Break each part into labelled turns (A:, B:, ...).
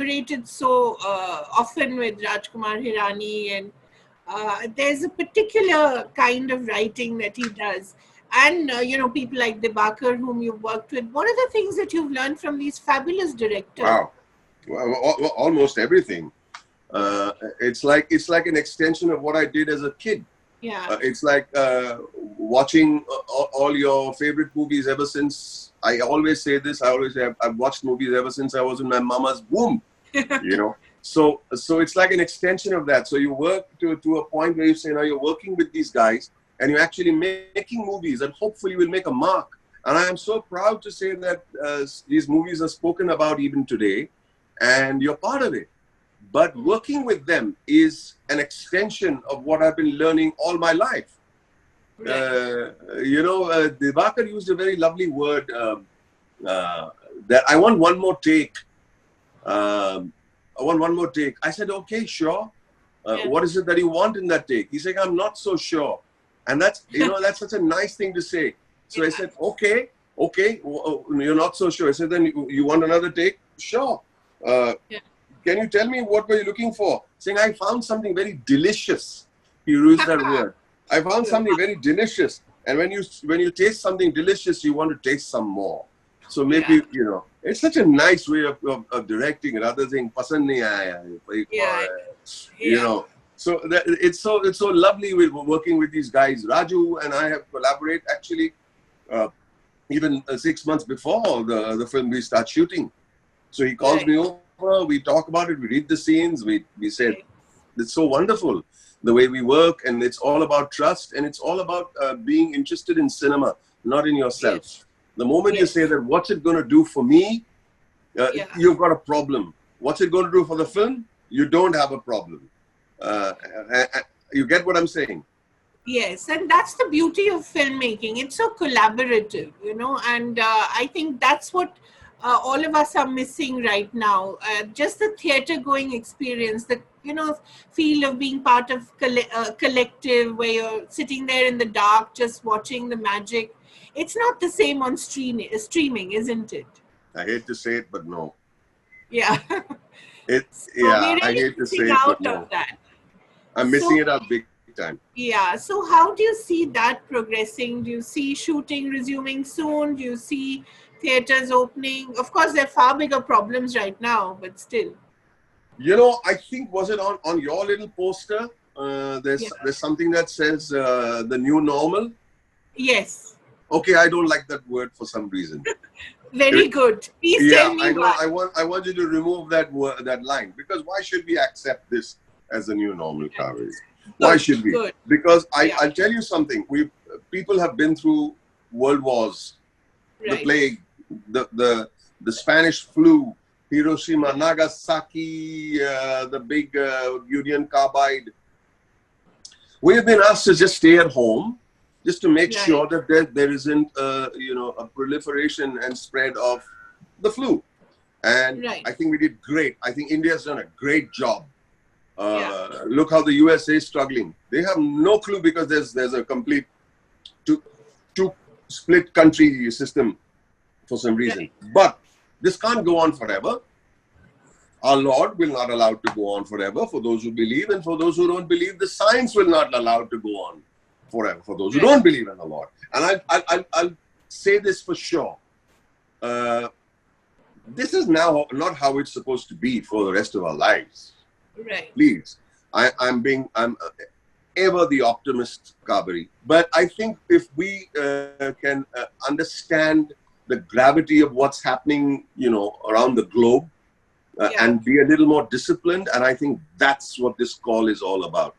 A: collaborated so often with Rajkumar Hirani, and there's a particular kind of writing that he does. And, people like Dibakar, whom you've worked with. What are the things that you've learned from these fabulous directors?
B: Wow. Well, almost everything. It's like an extension of what I did as a kid.
A: Yeah.
B: It's like watching all your favorite movies ever since. I always say this. I always say I've watched movies ever since I was in my mama's womb. So it's like an extension of that. So you work to a point where you say, now you're working with these guys and you're actually making movies that hopefully will make a mark. And I am so proud to say that these movies are spoken about even today, and you're part of it. But working with them is an extension of what I've been learning all my life. Right. Dibakar used a very lovely word that I want one more take. I want one more take. I said, okay, sure. What is it that you want in that take? He's like, I'm not so sure. And that's, that's such a nice thing to say. So I said, okay, you're not so sure. I said, then you want another take? Sure. Can you tell me what were you looking for? Saying, I found something very delicious. He used that word. I found something very delicious. And when you taste something delicious, you want to taste some more. So maybe, it's such a nice way of directing rather than pasand nahi aaya. So it's so lovely with working with these guys. Raju and I have collaborated actually even 6 months before the film we start shooting. So he calls me over, we talk about it, we read the scenes, we said, it's so wonderful the way we work, and it's all about trust, and it's all about being interested in cinema, not in yourself. Yes. The moment you say that, what's it going to do for me? You've got a problem. What's it going to do for the film? You don't have a problem. You get what I'm saying?
A: Yes, and that's the beauty of filmmaking. It's so collaborative, and I think that's what all of us are missing right now. Just the theatre-going experience, the feel of being part of collective, where you're sitting there in the dark, just watching the magic. It's not the same on streaming, isn't it?
B: I hate to say it, but no.
A: Yeah.
B: I hate to say it, but no.
A: That.
B: I'm missing it out big time.
A: Yeah. So how do you see that progressing? Do you see shooting resuming soon? Do you see theatres opening? Of course, there are far bigger problems right now, but still.
B: I think, was it on your little poster? There's something that says the new normal.
A: Yes.
B: Okay, I don't like that word for some reason.
A: Very good. Please tell me why.
B: I want you to remove that line, because why should we accept this as a new normal, Kaveree? Why should we? Good. Because I'll tell you something. People have been through world wars, the plague, the Spanish flu, Hiroshima, Nagasaki, the big Union Carbide. We have been asked to just stay at home, just to make sure that there isn't a proliferation and spread of the flu. And I think we did great. I think India's done a great job. Look how the USA is struggling. They have no clue, because there's a complete two split country system for some reason. But this can't go on forever. Our Lord will not allow it to go on forever for those who believe, and for those who don't believe, the science will not allow it to go on forever for those who don't believe in the Lord. And I'll say this for sure. This is now not how it's supposed to be for the rest of our lives.
A: Right.
B: Please. I'm ever the optimist, Kaveree. But I think if we can understand the gravity of what's happening, around the globe, and be a little more disciplined, and I think that's what this call is all about.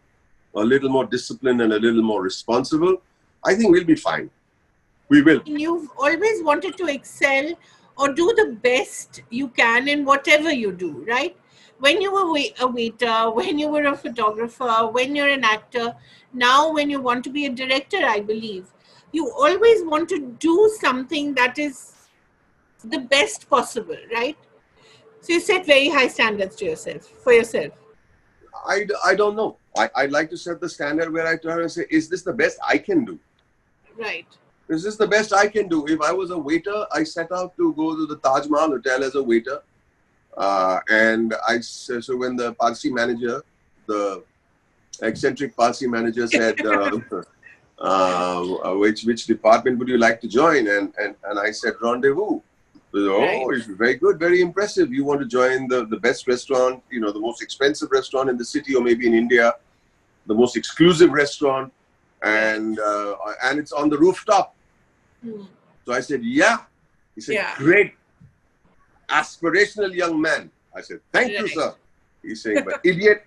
B: A little more disciplined and a little more responsible. I think we'll be fine. We will.
A: You've always wanted to excel or do the best you can in whatever you do, right? When you were a waiter, when you were a photographer, when you're an actor, now when you want to be a director, I believe, you always want to do something that is the best possible, right? So you set very high standards for yourself.
B: I don't know. I'd like to set the standard where I turn and say, is this the best I can do?
A: Right.
B: Is this the best I can do? If I was a waiter, I set out to go to the Taj Mahal Hotel as a waiter. And so when the Parsi manager, the eccentric Parsi manager said, which department would you like to join? And I said, Rendezvous.
A: Right.
B: Oh, it's very good, very impressive. You want to join the best restaurant, the most expensive restaurant in the city, or maybe in India, the most exclusive restaurant,
A: Right.
B: and it's on the rooftop.
A: Hmm.
B: So I said, yeah. He said,
A: Yeah.
B: great, aspirational young man. I said, thank you,
A: Right.
B: sir. He's saying, but idiot,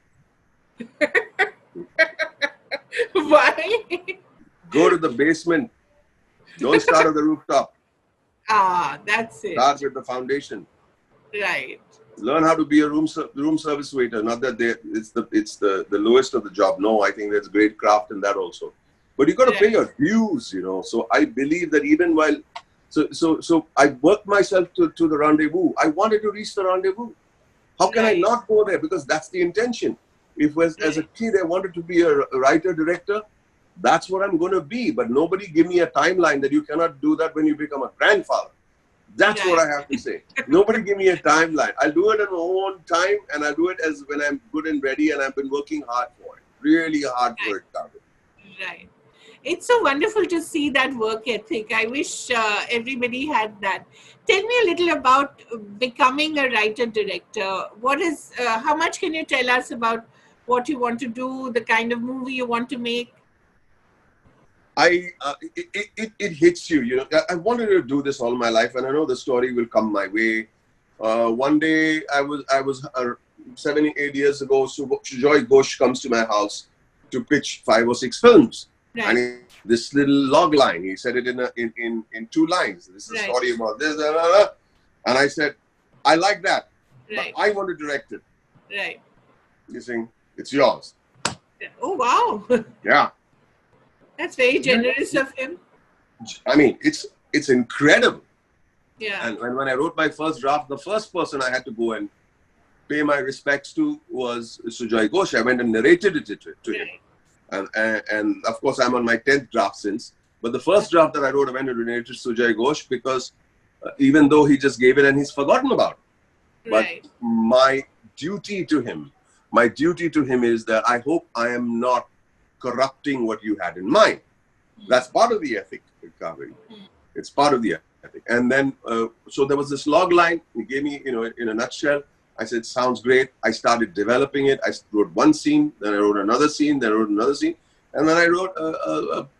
A: Why?
B: go to the basement. Don't start at the rooftop.
A: That's it.
B: Start with the foundation.
A: Right.
B: Learn how to be a room service waiter. Not that it's the lowest of the job. No, I think there's great craft in that also. But you got to pay your dues, So I believe that even while, so I worked myself to the rendezvous. I wanted to reach the rendezvous. How can I not go there? Because that's the intention. If as a kid I wanted to be a writer director, that's what I'm going to be. But nobody give me a timeline that you cannot do that when you become a grandfather. That's what I have to say. Nobody give me a timeline. I'll do it in my own time, and I'll do it as when I'm good and ready, and I've been working hard for it. Really hard for it, Kaveree.
A: Right. It's so wonderful to see that work ethic. I wish everybody had that. Tell me a little about becoming a writer-director. How much can you tell us about what you want to do, the kind of movie you want to make?
B: It hits you. I wanted to do this all my life, and I know the story will come my way. One day, I was 7 8 years ago. Sujoy Ghosh comes to my house to pitch 5 or 6 films, and this little log line. He said it in 2 lines. This is a story about this, and I said, I like that, but I want to direct it.
A: Right.
B: You think it's yours?
A: Oh wow!
B: Yeah.
A: That's very generous of him.
B: I mean, it's incredible.
A: Yeah.
B: And when I wrote my first draft, the first person I had to go and pay my respects to was Sujoy Ghosh. I went and narrated it to him. And of course, I'm on my 10th draft since. But the first draft that I wrote, I went and narrated Sujoy Ghosh because even though he just gave it and he's forgotten about it. But my duty to him is that I hope I am not corrupting what you had in mind. That's part of the ethic, Kaveree. It's part of the ethic. And then, so there was this log line. He gave me, in a nutshell. I said, sounds great. I started developing it. I wrote one scene, then I wrote another scene, then I wrote another scene. And then I wrote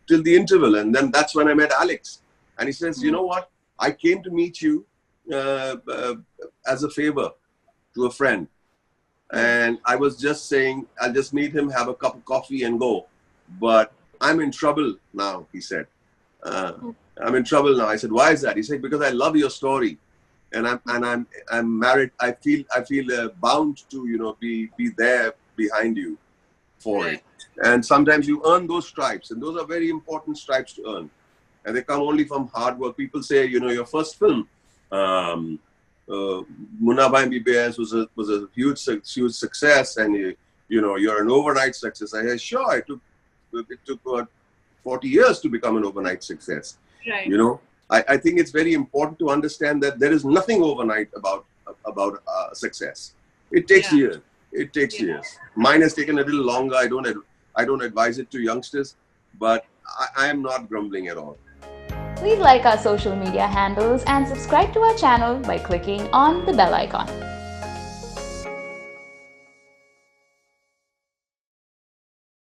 B: till the interval. And then that's when I met Alex. And he says, you know what? I came to meet you as a favor to a friend. And I was just saying, I'll just meet him, have a cup of coffee and go. But I'm in trouble now, he said. I'm in trouble now. I said, why is that? He said, because I love your story. And I'm married. I feel bound to, be there behind you for it. And sometimes you earn those stripes. And those are very important stripes to earn. And they come only from hard work. People say, your first film, Munna Bhai MBBS was a huge success, and you're an overnight success. I said, sure, it took 40 years to become an overnight success.
A: Right.
B: I think it's very important to understand that there is nothing overnight about success. It takes years. It takes years. Mine has taken a little longer. I don't advise it to youngsters, but I am not grumbling at all.
C: Please like our social media handles and subscribe to our channel by clicking on the bell icon.